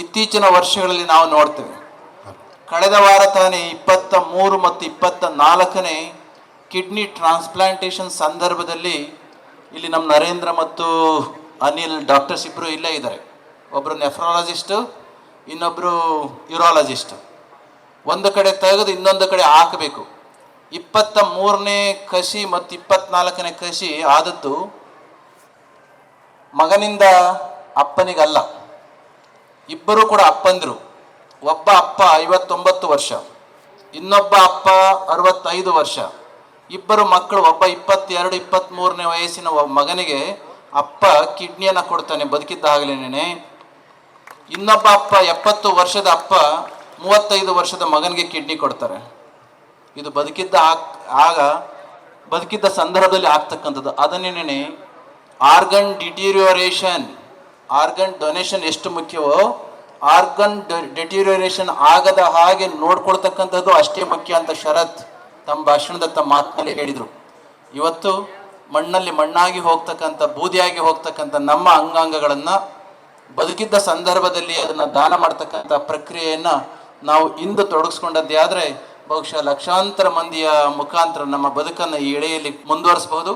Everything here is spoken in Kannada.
ಇತ್ತೀಚಿನ ವರ್ಷಗಳಲ್ಲಿ ನಾವು ನೋಡ್ತೇವೆ. ಕಳೆದ ವಾರ ತಾನೇ 23 ಮತ್ತು 24ನೇ ಕಿಡ್ನಿ ಟ್ರಾನ್ಸ್ಪ್ಲಾಂಟೇಷನ್ ಸಂದರ್ಭದಲ್ಲಿ ಇಲ್ಲಿ ನಮ್ಮ ನರೇಂದ್ರ ಮತ್ತು ಅನಿಲ್ ಡಾಕ್ಟರ್ಸ್ ಇಬ್ಬರು ಇಲ್ಲೇ ಇದ್ದಾರೆ. ಒಬ್ಬರು ನೆಫ್ರಾಲಜಿಸ್ಟು, ಇನ್ನೊಬ್ಬರು ಯೂರಾಲಜಿಸ್ಟ್. ಒಂದು ಕಡೆ ತೆಗೆದು ಇನ್ನೊಂದು ಕಡೆ ಹಾಕಬೇಕು. 23ನೇ ಕಸಿ ಮತ್ತು 24ನೇ ಕಸಿ ಆದದ್ದು ಮಗನಿಂದ ಅಪ್ಪನಿಗಲ್ಲ, ಇಬ್ಬರು ಕೂಡ ಅಪ್ಪಂದರು. ಒಬ್ಬ ಅಪ್ಪ 59 ವರ್ಷ, ಇನ್ನೊಬ್ಬ ಅಪ್ಪ 65 ವರ್ಷ. ಇಬ್ಬರು ಮಕ್ಕಳು, ಒಬ್ಬ 22, 23ನೇ ವಯಸ್ಸಿನ ಮಗನಿಗೆ ಅಪ್ಪ ಕಿಡ್ನಿಯನ್ನು ಕೊಡ್ತಾನೆ ಬದುಕಿದ್ದಾಗಲೇನೆ. ಇನ್ನೊಬ್ಬ ಅಪ್ಪ 70 ವರ್ಷದ ಅಪ್ಪ 35 ವರ್ಷದ ಮಗನಿಗೆ ಕಿಡ್ನಿ ಕೊಡ್ತಾರೆ. ಇದು ಬದುಕಿದ್ದ ಸಂದರ್ಭದಲ್ಲಿ ಆಗ್ತಕ್ಕಂಥದ್ದು. ಅದನ್ನೇನೆ ಆರ್ಗನ್ ಡಿಟೀರಿಯೋರೇಷನ್, ಆರ್ಗನ್ ಡೊನೇಷನ್ ಎಷ್ಟು ಮುಖ್ಯವೋ ಆರ್ಗನ್ ಡಿಟೀರಿಯೋರೇಷನ್ ಆಗದ ಹಾಗೆ ನೋಡ್ಕೊಳ್ತಕ್ಕಂಥದ್ದು ಅಷ್ಟೇ ಮುಖ್ಯ ಅಂತ ಶರತ್ ತಮ್ಮ ಭಾಷಣದ ಮಾತಿನಲ್ಲಿ ಹೇಳಿದರು. ಇವತ್ತು ಮಣ್ಣಲ್ಲಿ ಮಣ್ಣಾಗಿ ಹೋಗ್ತಕ್ಕಂಥ, ಬೂದಿಯಾಗಿ ಹೋಗ್ತಕ್ಕಂಥ ನಮ್ಮ ಅಂಗಾಂಗಗಳನ್ನು ಬದುಕಿದ್ದ ಸಂದರ್ಭದಲ್ಲಿ ಅದನ್ನು ದಾನ ಮಾಡ್ತಕ್ಕಂಥ ಪ್ರಕ್ರಿಯೆಯನ್ನು ನಾವು ಇಂದು ತೊಡಗಿಸ್ಕೊಂಡದ್ದೇ ಆದರೆ ಬಹುಶಃ ಲಕ್ಷಾಂತರ ಮಂದಿಯ ಮುಖಾಂತರ ನಮ್ಮ ಬದುಕನ್ನು ಈ ಎಳೆಯಲ್ಲಿ ಮುಂದುವರಿಸಬಹುದು.